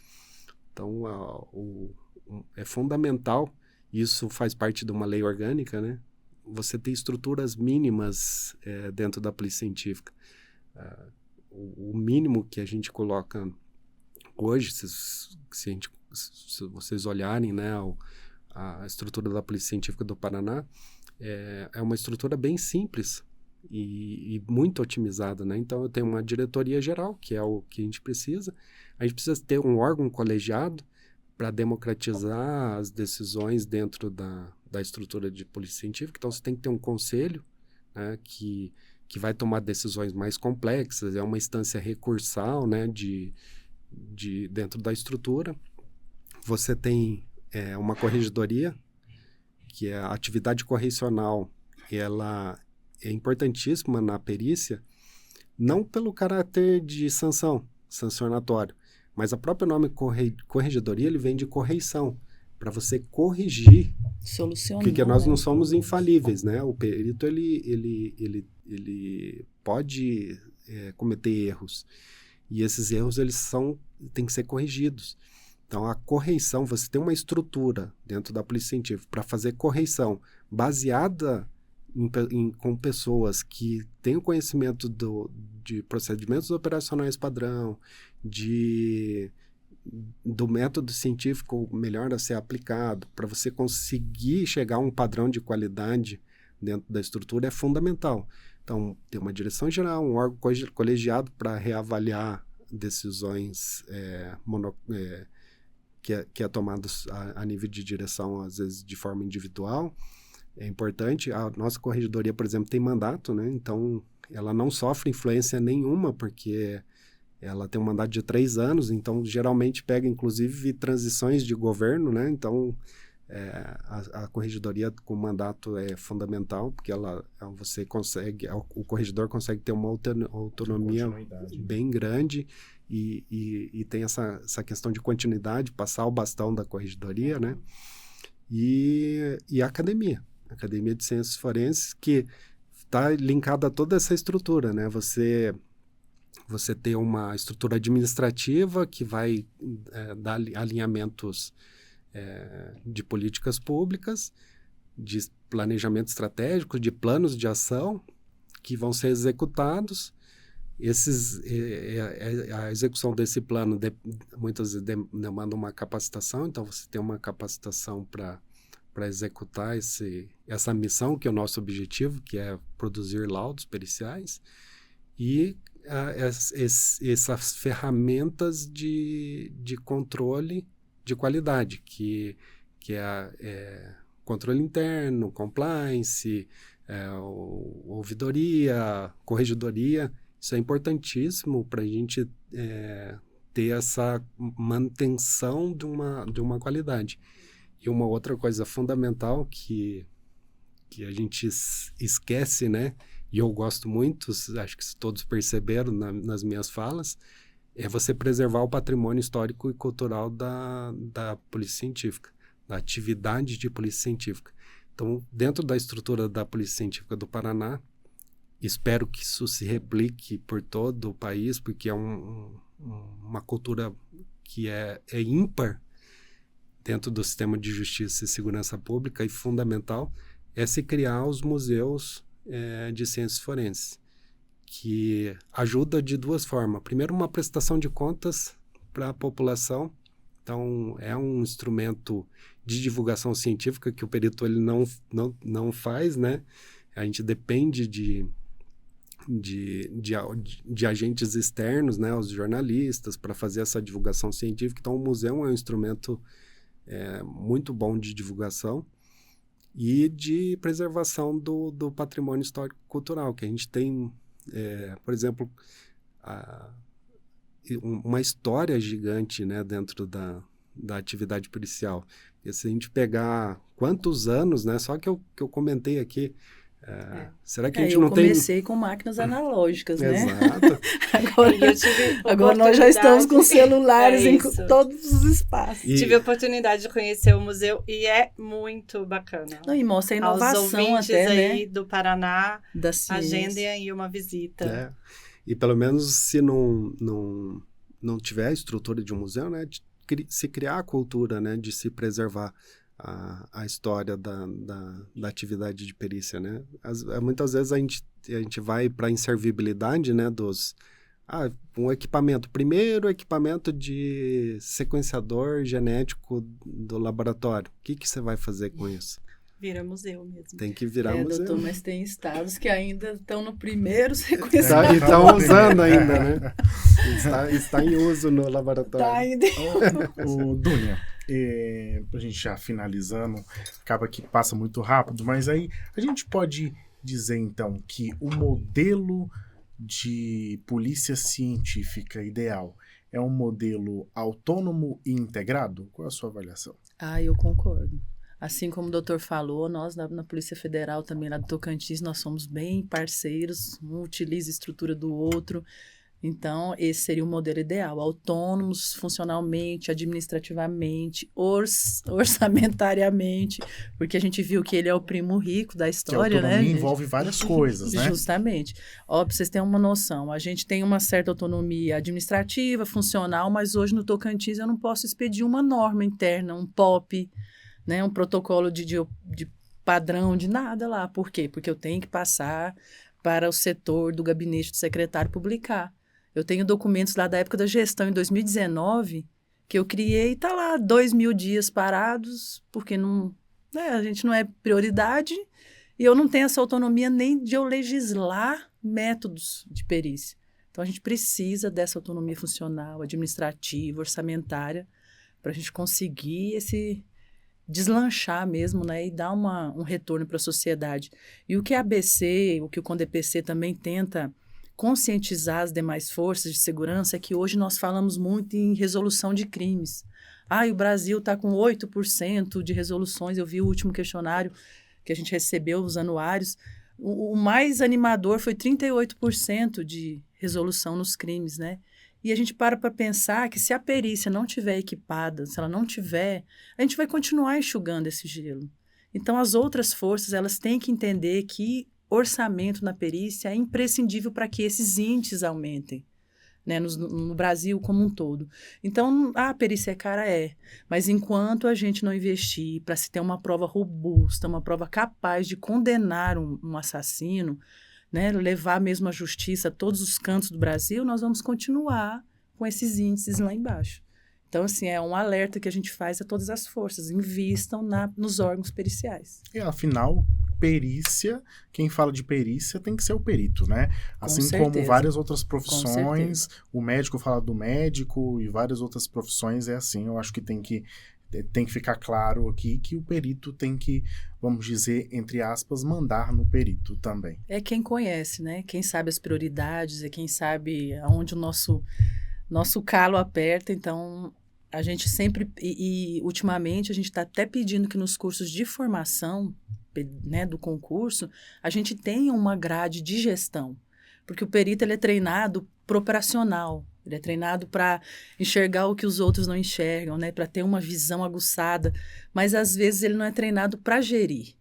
Então, é fundamental, isso faz parte de uma lei orgânica, né? Você ter estruturas mínimas dentro da Polícia Científica. O mínimo que a gente coloca hoje, se vocês olharem, né, a estrutura da Polícia Científica do Paraná, é uma estrutura bem simples e muito otimizada, né? Então, eu tenho uma diretoria geral, que é o que a gente precisa. A gente precisa ter um órgão colegiado para democratizar as decisões dentro da estrutura de Polícia Científica. Então, você tem que ter um conselho, né, que vai tomar decisões mais complexas, é uma instância recursal, né, dentro da estrutura. Você tem uma corregedoria, que é a atividade correcional, ela é importantíssima na perícia, não pelo caráter de sancionatório, mas o próprio nome corregedoria, ele vem de correição, para você corrigir. Solucionar. Porque nós não somos infalíveis, né? O perito, ele pode cometer erros. E esses erros, têm que ser corrigidos. Então, a correição, você tem uma estrutura dentro da Polícia Científica para fazer correição baseada com pessoas que têm o conhecimento de procedimentos operacionais padrão, do método científico melhor a ser aplicado, para você conseguir chegar a um padrão de qualidade dentro da estrutura, é fundamental. Então, ter uma direção geral, um órgão colegiado para reavaliar decisões que é tomado a nível de direção, às vezes de forma individual, é importante. A nossa corregedoria, por exemplo, tem mandato, né? Então, ela não sofre influência nenhuma, porque ela tem um mandato de 3 anos, então geralmente pega, inclusive, transições de governo, né? Então, a corregedoria com mandato é fundamental, porque o corregedor consegue ter uma autonomia bem grande e tem essa questão de continuidade, passar o bastão da corregedoria, né? E a Academia de Ciências Forenses, que está linkada a toda essa estrutura, né? Você ter uma estrutura administrativa que vai dar alinhamentos de políticas públicas, de planejamento estratégico, de planos de ação que vão ser executados. A execução desse plano muitas vezes demanda uma capacitação, então você tem uma capacitação para executar essa missão, que é o nosso objetivo, que é produzir laudos periciais, e essas ferramentas de controle de qualidade, que é controle interno, compliance, ouvidoria, corregedoria. Isso é importantíssimo para a gente ter essa manutenção de uma qualidade. E uma outra coisa fundamental que a gente esquece, né? E eu gosto muito, acho que todos perceberam nas minhas falas, é você preservar o patrimônio histórico e cultural da Polícia Científica, da atividade de Polícia Científica. Então, dentro da estrutura da Polícia Científica do Paraná, espero que isso se replique por todo o país, porque é uma cultura que é ímpar dentro do sistema de justiça e segurança pública, e fundamental é se criar os museus de ciências forenses, que ajuda de 2 formas. Primeiro, uma prestação de contas para a população. Então, é um instrumento de divulgação científica que o perito ele não faz, né? A gente depende de agentes externos, né? Os jornalistas, para fazer essa divulgação científica. Então, o museu é um instrumento muito bom de divulgação e de preservação do patrimônio histórico-cultural, que a gente tem, por exemplo, uma história gigante, né, dentro da atividade policial. E se a gente pegar quantos anos, né, só que eu comentei aqui, Será que a gente não tem... Eu comecei com máquinas analógicas, né? Exato. Agora nós já estamos com celulares em todos os espaços. Tive a oportunidade de conhecer o museu e é muito bacana. Não, e mostra a inovação aos ouvintes até, aí né? do Paraná, da ciência. agendem aí uma visita. E pelo menos se não tiver a estrutura de um museu, né? Se criar a cultura, né? De se preservar a história da atividade de perícia, né? Muitas vezes a gente vai para a inservibilidade, né, um equipamento. Primeiro, equipamento de sequenciador genético do laboratório. O que você vai fazer com isso? Vira museu mesmo. Tem que virar museu. Doutor, mas tem estados que ainda estão no primeiro sequenciador. E estão usando ainda, né? Está em uso no laboratório. Tá ainda. Dúnia, a gente já finalizando, acaba que passa muito rápido, mas aí a gente pode dizer então que o modelo de polícia científica ideal é um modelo autônomo e integrado? Qual é a sua avaliação? Eu concordo. Assim como o doutor falou, nós na Polícia Federal também, lá do Tocantins, nós somos bem parceiros, um utiliza a estrutura do outro. Então, esse seria o modelo ideal, autônomos funcionalmente, administrativamente, orçamentariamente, porque a gente viu que ele é o primo rico da história, que a autonomia né? envolve várias coisas, né? Justamente. Ó, para vocês terem uma noção, a gente tem uma certa autonomia administrativa, funcional, mas hoje no Tocantins eu não posso expedir uma norma interna, um POP, né? Um protocolo de padrão, de nada lá. Por quê? Porque eu tenho que passar para o setor do gabinete do secretário publicar. Eu tenho documentos lá da época da gestão, em 2019, que eu criei, está lá 2.000 dias parados, porque não, né, a gente não é prioridade, e eu não tenho essa autonomia nem de eu legislar métodos de perícia. Então, a gente precisa dessa autonomia funcional, administrativa, orçamentária, para a gente conseguir deslanchar mesmo, né, e dar um retorno para a sociedade. E o que a ABC, o que o CONDEPC também tenta conscientizar as demais forças de segurança é que hoje nós falamos muito em resolução de crimes. O Brasil está com 8% de resoluções. Eu vi o último questionário que a gente recebeu, os anuários. O mais animador foi 38% de resolução nos crimes, né? E a gente para pensar que se a perícia não tiver equipada, se ela não tiver, a gente vai continuar enxugando esse gelo. Então, as outras forças, elas têm que entender que orçamento na perícia é imprescindível para que esses índices aumentem, né, no Brasil como um todo. Então, a perícia é cara, mas enquanto a gente não investir para se ter uma prova robusta, uma prova capaz de condenar um assassino, né, levar mesmo a justiça a todos os cantos do Brasil, nós vamos continuar com esses índices lá embaixo. Então, assim, é um alerta que a gente faz a todas as forças, invistam nos órgãos periciais. E, afinal, perícia, quem fala de perícia tem que ser o perito, né? Assim como várias outras profissões, o médico fala do médico e várias outras profissões é assim. Eu acho que tem que ficar claro aqui que o perito tem que, vamos dizer, entre aspas, mandar no perito também. É quem conhece, né? Quem sabe as prioridades, é quem sabe aonde o nosso calo aperta. Então, a gente sempre, e ultimamente, a gente está até pedindo que nos cursos de formação, né, do concurso, a gente tenha uma grade de gestão. Porque o perito ele é treinado para operacional. Ele é treinado para enxergar o que os outros não enxergam, né? Para ter uma visão aguçada. Mas, às vezes, ele não é treinado para gerir.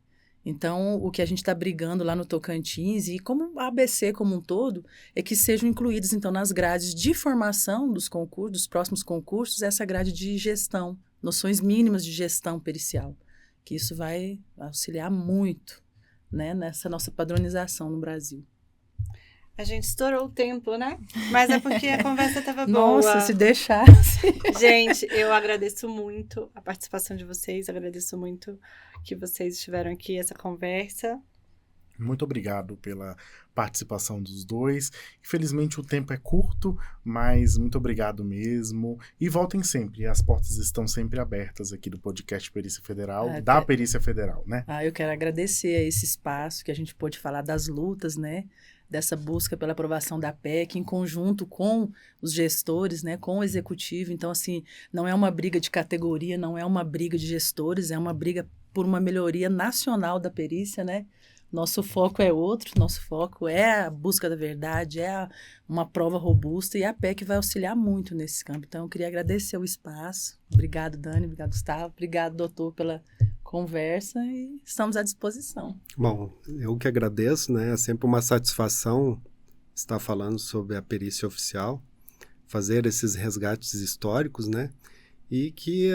Então, o que a gente está brigando lá no Tocantins, e como a ABC como um todo, é que sejam incluídos, então, nas grades de formação dos concursos, dos próximos concursos, essa grade de gestão, noções mínimas de gestão pericial. Que isso vai auxiliar muito, né, nessa nossa padronização no Brasil. A gente estourou o tempo, né? Mas é porque a conversa estava boa. Nossa, se deixasse. Gente, eu agradeço muito a participação de vocês, agradeço muito que vocês estiveram aqui, essa conversa. Muito obrigado pela participação dos dois. Infelizmente o tempo é curto, mas muito obrigado mesmo. E voltem sempre, as portas estão sempre abertas aqui do podcast Perícia Federal, Perícia Federal, né? Eu quero agradecer a esse espaço que a gente pôde falar das lutas, né? Dessa busca pela aprovação da PEC, em conjunto com os gestores, né, com o executivo. Então, assim, não é uma briga de categoria, não é uma briga de gestores, é uma briga por uma melhoria nacional da perícia, né? Nosso foco é outro, nosso foco é a busca da verdade, uma prova robusta e a PEC vai auxiliar muito nesse campo. Então, eu queria agradecer o espaço. Obrigado, Dani, obrigado, Gustavo, obrigado, doutor, pela conversa e estamos à disposição. Bom, eu que agradeço, né? É sempre uma satisfação estar falando sobre a perícia oficial, fazer esses resgates históricos, né? E que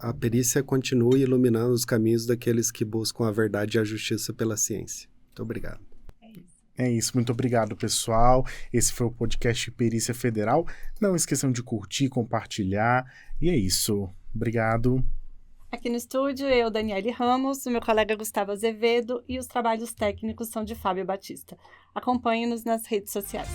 a perícia continue iluminando os caminhos daqueles que buscam a verdade e a justiça pela ciência. Muito obrigado. É isso, muito obrigado, pessoal. Esse foi o podcast Perícia Federal. Não esqueçam de curtir, compartilhar. E é isso. Obrigado. Aqui no estúdio, eu, Daniele Ramos, o meu colega Gustavo Azevedo e os trabalhos técnicos são de Fábio Batista. Acompanhe-nos nas redes sociais.